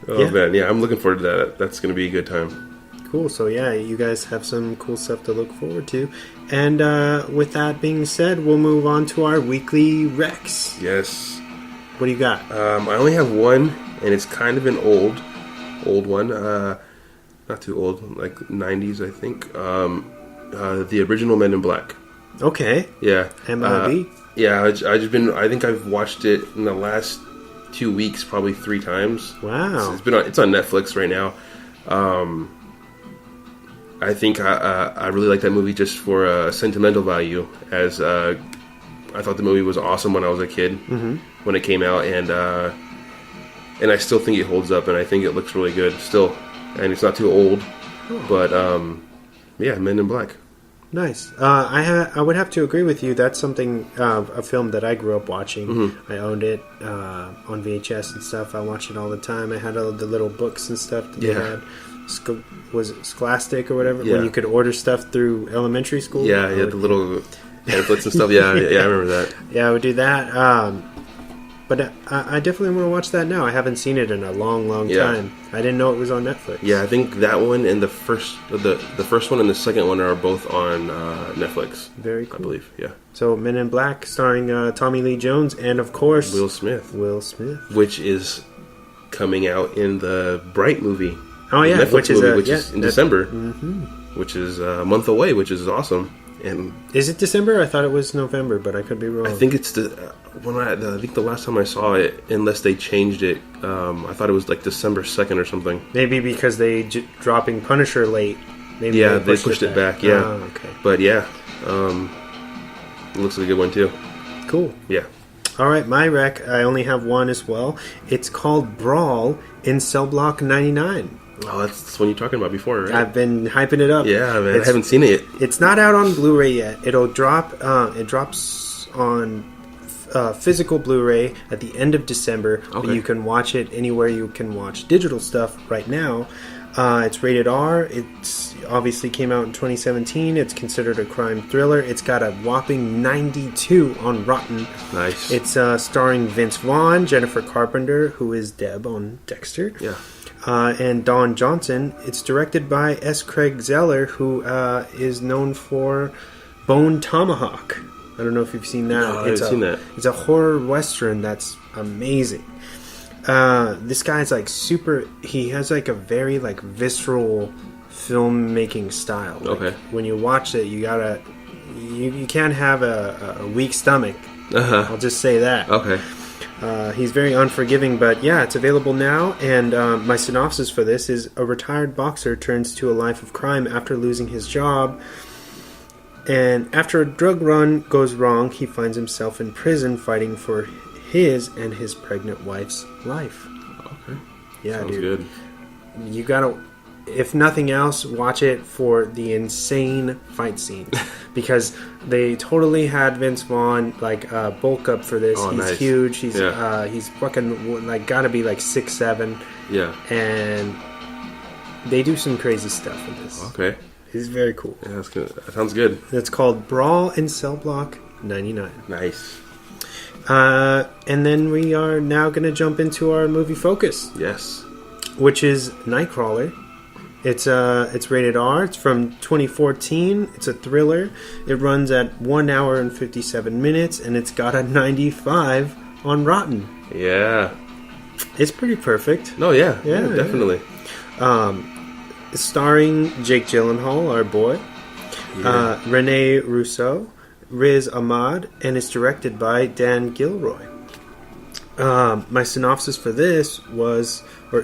Man, yeah, I'm looking forward to that. That's going to be a good time. Cool. So yeah, you guys have some cool stuff to look forward to. And with that being said, we'll move on to our weekly Rex. Yes. What do you got? I only have one, and it's kind of an old one. Not too old, like 90s, I think. The original Men in Black. Okay. Yeah. MLB? Yeah, I think I've watched it in the last 2 weeks, probably 3 times. Wow. It's on Netflix right now. I think I really like that movie just for sentimental value, as I thought the movie was awesome when I was a kid, when it came out, and I still think it holds up, and I think it looks really good still, and it's not too old, but yeah, Men in Black. Nice. I would have to agree with you. That's something, a film that I grew up watching. I owned it on VHS and stuff. I watched it all the time. I had all the little books and stuff that they had. Was it Scholastic or whatever? Yeah. When you could order stuff through elementary school? Yeah, the little pamphlets and stuff. Yeah, I remember that. Yeah, I would do that. But I definitely want to watch that now. I haven't seen it in a long time. I didn't know it was on Netflix. Yeah, I think that one and the first one and the second one are both on Netflix. Very cool. I believe, yeah. So Men in Black, starring Tommy Lee Jones and, of course, Will Smith. Which is coming out in the Bright movie. Oh, yeah. Which is in December. Which is a month away, which is awesome. And is it December? I thought it was November, but I could be wrong. I think it's I think the last time I saw it, unless they changed it, I thought it was like December 2nd or something. Maybe because they dropping Punisher late. Maybe they pushed it back. Yeah. Oh, okay. But yeah, it looks like a good one too. Cool. Yeah. All right, my rec. I only have one as well. It's called Brawl in Cell Block 99. Oh, that's the one you were talking about before, right? I've been hyping it up. Yeah, man. I haven't seen it yet. It's not out on Blu-ray yet. It'll drop. It drops on physical Blu-ray at the end of December. Okay. But you can watch it anywhere you can watch digital stuff right now. It's rated R. It's obviously came out in 2017. It's considered a crime thriller. It's got a whopping 92 on Rotten. Nice. It's starring Vince Vaughn, Jennifer Carpenter, who is Deb on Dexter. Yeah. And Don Johnson. It's directed by S. Craig Zeller, who is known for Bone Tomahawk. I don't know if you've seen that. No, I haven't seen that. It's a horror western that's amazing. This guy's like super. He has like a very like visceral filmmaking style. Like, okay. When you watch it, you gotta. You can't have a weak stomach. I'll just say that. Okay. He's very unforgiving, but yeah, it's available now. And my synopsis for this is: a retired boxer turns to a life of crime after losing his job. And after a drug run goes wrong, he finds himself in prison fighting for his and his pregnant wife's life. Okay. Yeah, sounds dude. good. You gotta, if nothing else, watch it for the insane fight scenes. Because they totally had Vince Vaughn like bulk up for this. Oh, he's nice. huge. He's fucking like gotta be like 6'7". Yeah. And they do some crazy stuff in this. Okay. It's very cool. Yeah, that's good. That sounds good. It's called Brawl in Cell Block 99. Nice. And then we are now going to jump into our movie focus. Yes. Which is Nightcrawler. It's rated R. It's from 2014. It's a thriller. It runs at 1 hour and 57 minutes, and it's got a 95 on Rotten. Yeah. It's pretty perfect. No, yeah. Yeah, definitely. Starring Jake Gyllenhaal, our boy. Yeah. Rene Russo. Riz Ahmad, and it's directed by Dan Gilroy. My synopsis for this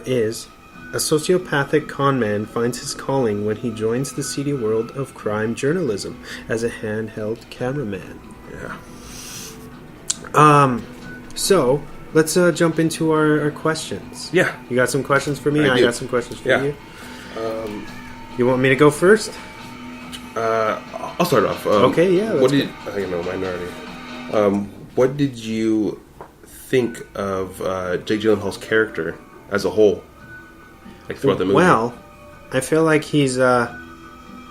is a sociopathic conman finds his calling when he joins the seedy world of crime journalism as a handheld cameraman. Yeah. So let's jump into our questions. Yeah. You got some questions for me? I got some questions for you. You want me to go first? I'll start off. Okay, yeah. I think I know mine already. What did you think of Jake Gyllenhaal's character as a whole, like throughout the movie? Well, I feel like he's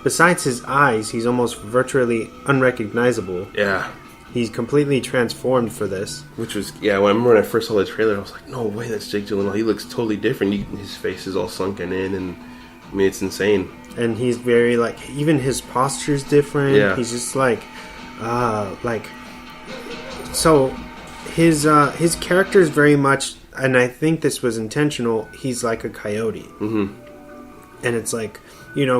besides his eyes, he's almost virtually unrecognizable. Yeah. He's completely transformed for this. Which was, I remember when I first saw the trailer, I was like, no way, that's Jake Gyllenhaal. He looks totally different. His face is all sunken in, and I mean, it's insane. And he's very, like, even his posture's different. Yeah. He's just so his character is very much, and I think this was intentional, he's like a coyote. Mm-hmm. And it's like,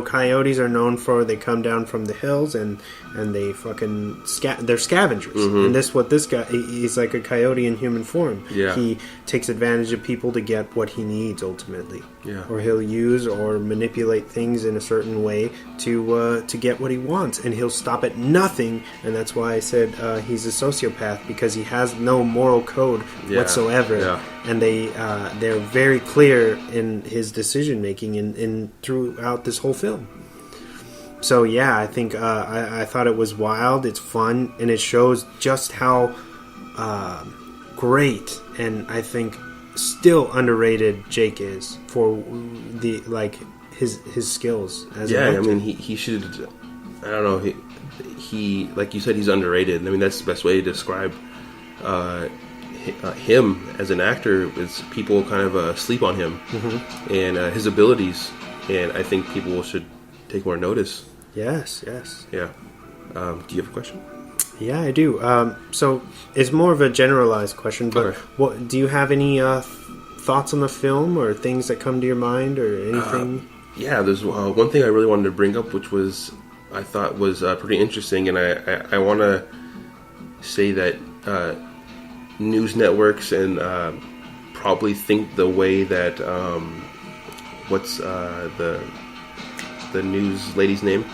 coyotes are known for, they come down from the hills and they fucking they're scavengers. Mm-hmm. And this guy, he's like a coyote in human form. Yeah. He takes advantage of people to get what he needs ultimately. Yeah. Or he'll use or manipulate things in a certain way to get what he wants, and he'll stop at nothing. And that's why I said he's a sociopath, because he has no moral code whatsoever. Yeah. And they're very clear in his decision making in throughout this whole film. So yeah, I think I thought it was wild. It's fun, and it shows just how great, and I think still underrated, Jake is for his skills as an actor. I mean, he should. I don't know. He like you said, he's underrated. I mean, that's the best way to describe him as an actor. Is people kind of sleep on him and his abilities, and I think people should take more notice. Yes. Yeah. Do you have a question? Yeah, I do. So it's more of a generalized question, but Okay. what do you have any thoughts on the film or things that come to your mind or anything? There's one thing I really wanted to bring up, which I thought was pretty interesting, and I want to say that news networks and probably think the way that what's the news lady's name?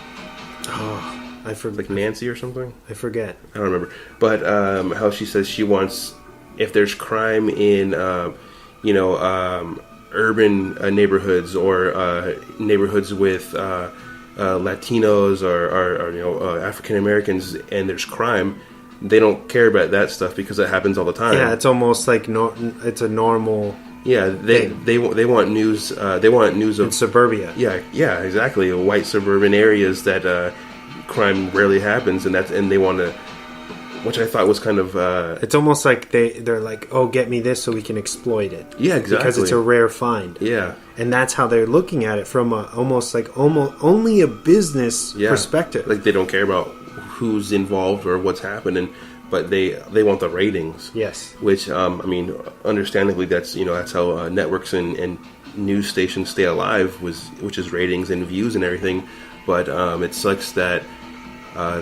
Oh, I forget. Like Nancy or something? I forget. I don't remember. But how she says she wants, if there's crime in, urban neighborhoods or neighborhoods with Latinos or African Americans, and there's crime, they don't care about that stuff because it happens all the time. Yeah, it's almost like it's a normal. Yeah, they want news. They want news of in suburbia. Yeah, exactly. White suburban areas that crime rarely happens, and they want to, which I thought was kind of. It's almost like they're like, oh, get me this so we can exploit it. Yeah, exactly. Because it's a rare find. Yeah, and that's how they're looking at it from almost only a business perspective. Like they don't care about who's involved or what's happening, but they want the ratings. Yes. Which I mean, understandably, that's how networks and news stations stay alive, which is ratings and views and everything. But it sucks that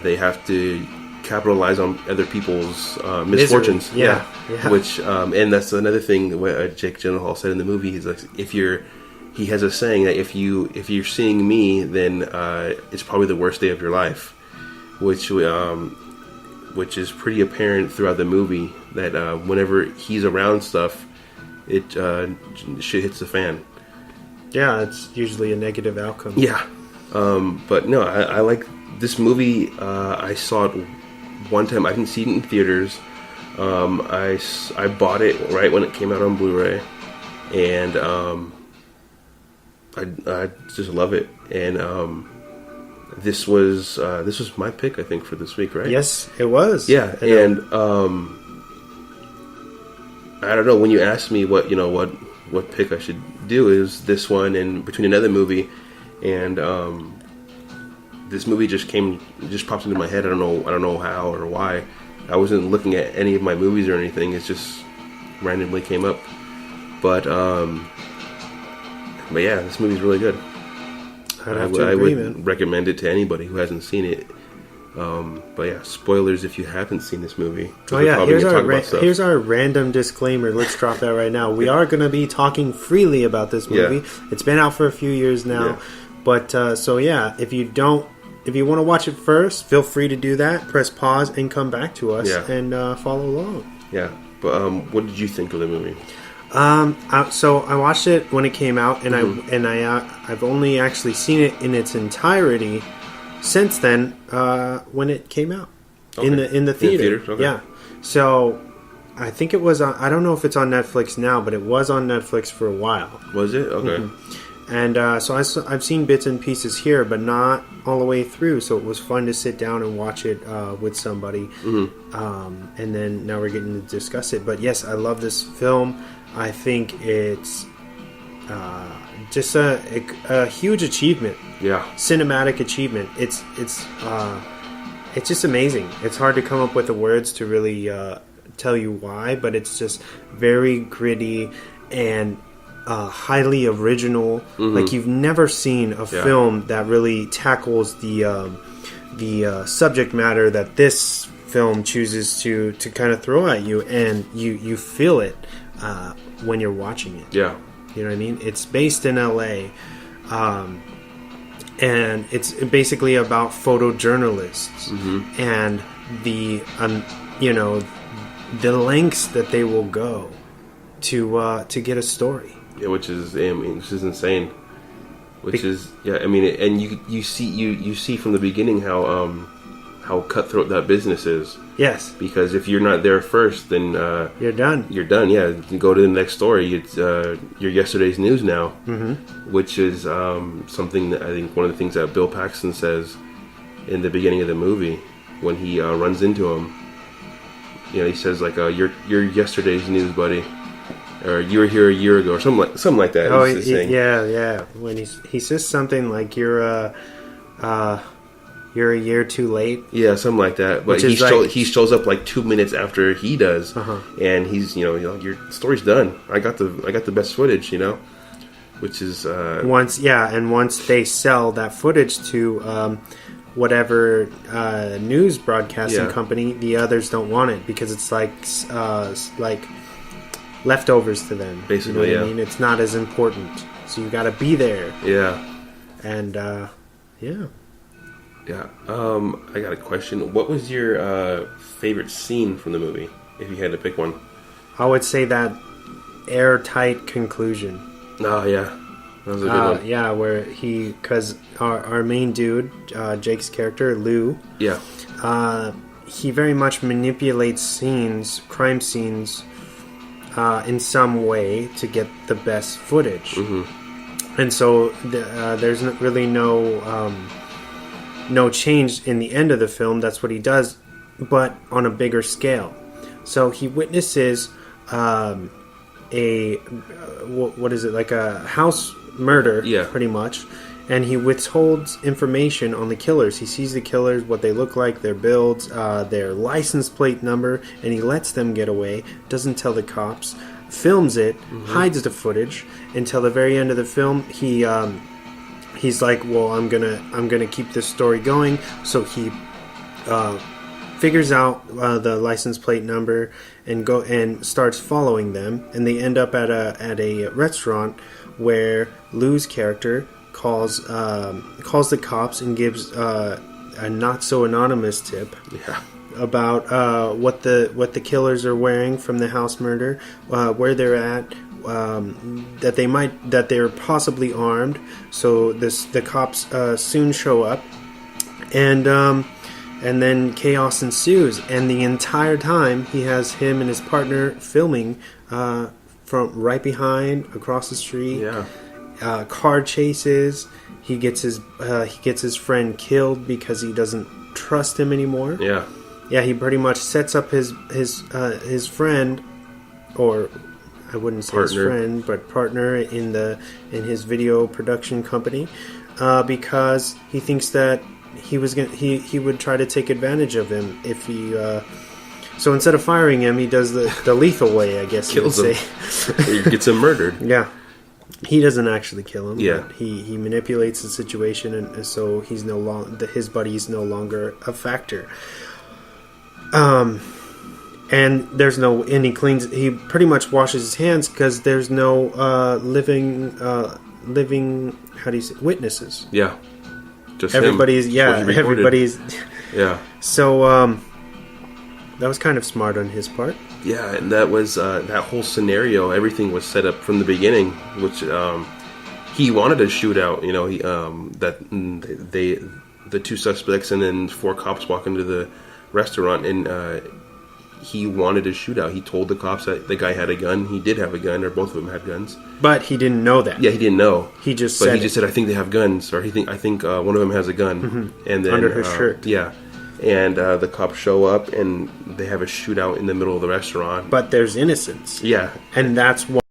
they have to capitalize on other people's misfortunes. Yeah. Which and that's another thing what Jake Gyllenhaal said in the movie. He's like, he has a saying that if you're seeing me, then it's probably the worst day of your life. Which is pretty apparent throughout the movie that whenever he's around stuff, shit hits the fan. Yeah, it's usually a negative outcome. Yeah, but no, I like this movie. I saw it one time. I didn't see it in theaters. I bought it right when it came out on Blu-ray, and I just love it. And this was my pick, I think, for this week, right? Yes, it was. Yeah, and I don't know. When you asked me what pick I should do, is this one and between another movie, and this movie just popped into my head. I don't know how or why. I wasn't looking at any of my movies or anything. It just randomly came up. But yeah, this movie's really good. I would recommend it to anybody who hasn't seen it. But yeah, spoilers if you haven't seen this movie. Oh yeah, here's our random disclaimer. Let's drop that right now. We are going to be talking freely about this movie. Yeah. It's been out for a few years now. Yeah. But so yeah, if you want to watch it first, feel free to do that. Press pause and come back to us and follow along. Yeah. But what did you think of the movie? So I watched it when it came out, and I've only actually seen it in its entirety since then. When it came out in the theater, okay. Yeah. So I think it was on. I don't know if it's on Netflix now, but it was on Netflix for a while. Was it? Okay. And so I've seen bits and pieces here, but not all the way through. So it was fun to sit down and watch it with somebody. And then now we're getting to discuss it. But yes, I love this film. I think it's just a huge achievement. Yeah, cinematic achievement. It's just amazing. It's hard to come up with the words to really tell you why, but it's just very gritty and highly original. Like you've never seen a film that really tackles the subject matter that this film chooses to kind of throw at you, and you feel it when you're watching it. Yeah, you know what I mean. It's based in LA, and it's basically about photojournalists and the the lengths that they will go to get a story. Yeah, which is insane. And you see from the beginning how cutthroat that business is. Yes. Because if you're not there first, then you're done. You're done. Yeah. You go to the next story. It's your yesterday's news now, which is something that I think one of the things that Bill Paxton says in the beginning of the movie when he runs into him. You know, he says like, "You're yesterday's news, buddy." Or you were here a year ago, or something like that. Oh, yeah. When he says something like you're a year too late. Yeah, something like that. But he shows up like 2 minutes after he does, and he's your story's done. I got the best footage, which is once they sell that footage to whatever news broadcasting company, the others don't want it because it's like leftovers to them. Basically, I mean, it's not as important, so you got to be there. Yeah, and yeah. I got a question. What was your favorite scene from the movie, if you had to pick one? I would say that airtight conclusion. Oh yeah, that was a good one. Yeah, where because our main dude, Jake's character Lou. Yeah. He very much manipulates crime scenes. In some way to get the best footage, and so there's really no change in the end of the film. That's what he does, but on a bigger scale. So he witnesses what is it, like a house murder, pretty much, and he withholds information on the killers. He sees the killers, what they look like, their builds, their license plate number, and he lets them get away, doesn't tell the cops, films it, hides the footage until the very end of the film. He's like, well, I'm gonna keep this story going, so he figures out the license plate number and starts following them, and they end up at a restaurant where Lou's character calls the cops and gives a not so anonymous tip about what the killers are wearing from the house murder, where they're at, that they're possibly armed. So the cops soon show up, and then chaos ensues. And the entire time he has him and his partner filming from right behind, across the street. Yeah. Car chases. He gets his friend killed because he doesn't trust him anymore. Yeah. Yeah, he pretty much sets up his friend, or I wouldn't say partner. His friend, but partner in his video production company, because he thinks that he would try to take advantage of him if he. So instead of firing him, he does the lethal way, I guess. Kills him. He gets him murdered. Yeah. He doesn't actually kill him. Yeah. But he manipulates the situation, and so he's his buddy's no longer a factor. And there's no, and he pretty much washes his hands because there's no living, how do you say, witnesses. Yeah. Just everybody's, him. Everybody's. Yeah. So, that was kind of smart on his part. Yeah, and that was, that whole scenario, everything was set up from the beginning, which, he wanted a shootout, the two suspects and then 4 cops walk into the restaurant, and he wanted a shootout. He told the cops that the guy had a gun. He did have a gun, or both of them had guns. But he didn't know that. Yeah, he didn't know. He just but said he just said, "I think they have guns," or I think one of them has a gun." Mm-hmm. And then Under his shirt. Yeah, and the cops show up and they have a shootout in the middle of the restaurant. But there's innocence. Yeah, And that's why